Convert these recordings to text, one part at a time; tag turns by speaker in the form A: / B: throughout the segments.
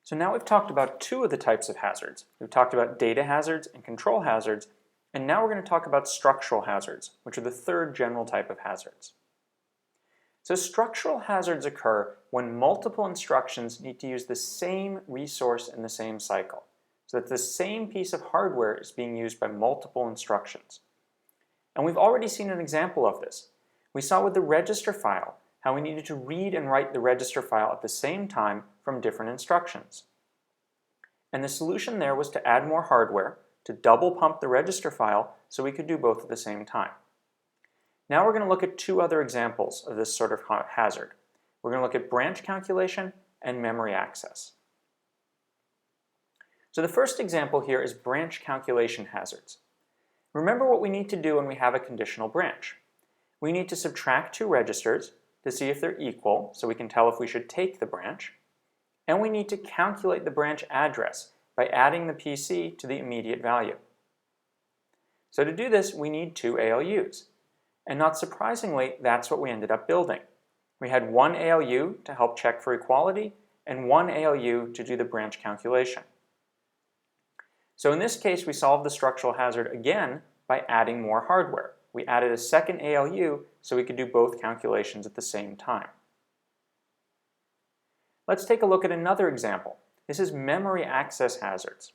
A: So now we've talked about two of the types of hazards. We've talked about data hazards and control hazards, and now we're going to talk about structural hazards, which are the third general type of hazards. So structural hazards occur when multiple instructions need to use the same resource in the same cycle, so that the same piece of hardware is being used by multiple instructions. And we've already seen an example of this. We saw with the register file how we needed to read and write the register file at the same time from different instructions. And the solution there was to add more hardware to double pump the register file so we could do both at the same time. Now we're going to look at two other examples of this sort of hazard. We're going to look at branch calculation and memory access. So the first example here is branch calculation hazards. Remember what we need to do when we have a conditional branch. We need to subtract two registers to see if they're equal, so we can tell if we should take the branch. And we need to calculate the branch address by adding the PC to the immediate value. So to do this, we need two ALUs. And not surprisingly, that's what we ended up building. We had one ALU to help check for equality and one ALU to do the branch calculation. So in this case, we solved the structural hazard again by adding more hardware. We added a second ALU so we could do both calculations at the same time. Let's take a look at another example. This is memory access hazards.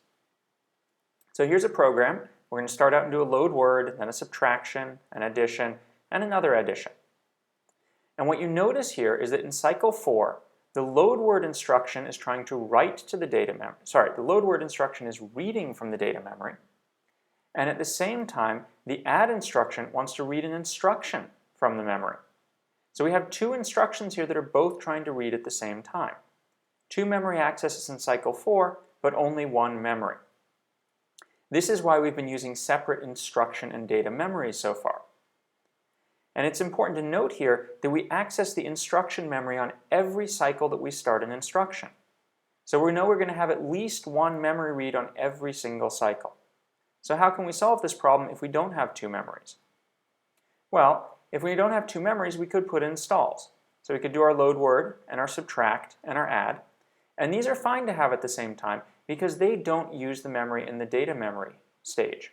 A: So here's a program. We're going to start out and do a load word, then a subtraction, an addition, and another addition. And what you notice here is that in cycle 4, the load word instruction is trying to write to the data memory. The load word instruction is reading from the data memory. And at the same time, the add instruction wants to read an instruction from the memory. So we have two instructions here that are both trying to read at the same time. Two memory accesses in cycle 4, but only one memory. This is why we've been using separate instruction and data memories so far. And it's important to note here that we access the instruction memory on every cycle that we start an instruction. So we know we're going to have at least one memory read on every single cycle. So how can we solve this problem if we don't have two memories? Well, if we don't have two memories, we could put in stalls. So we could do our load word and our subtract and our add. And these are fine to have at the same time because they don't use the memory in the data memory stage.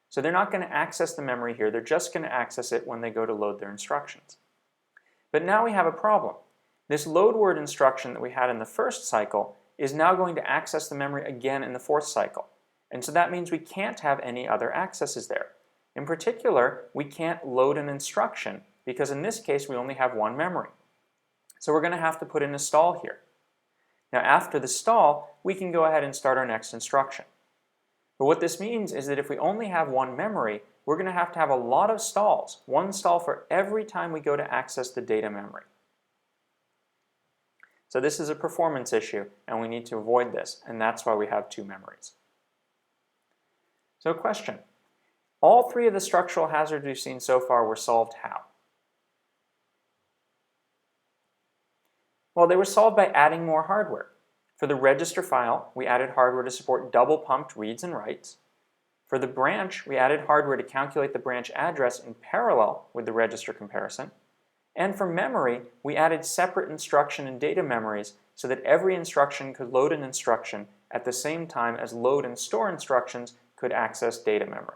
A: So they're not going to access the memory here, they're just going to access it when they go to load their instructions. But now we have a problem. This load word instruction that we had in the first cycle is now going to access the memory again in the fourth cycle. And so that means we can't have any other accesses there. In particular, we can't load an instruction because in this case we only have one memory. So we're going to have to put in a stall here. Now after the stall, we can go ahead and start our next instruction. But what this means is that if we only have one memory, we're going to have a lot of stalls, one stall for every time we go to access the data memory. So this is a performance issue and we need to avoid this, and that's why we have two memories. So question. All three of the structural hazards we've seen so far were solved how? Well, they were solved by adding more hardware. For the register file, we added hardware to support double pumped reads and writes. For the branch, we added hardware to calculate the branch address in parallel with the register comparison. And for memory, we added separate instruction and data memories so that every instruction could load an instruction at the same time as load and store instructions could access data memory.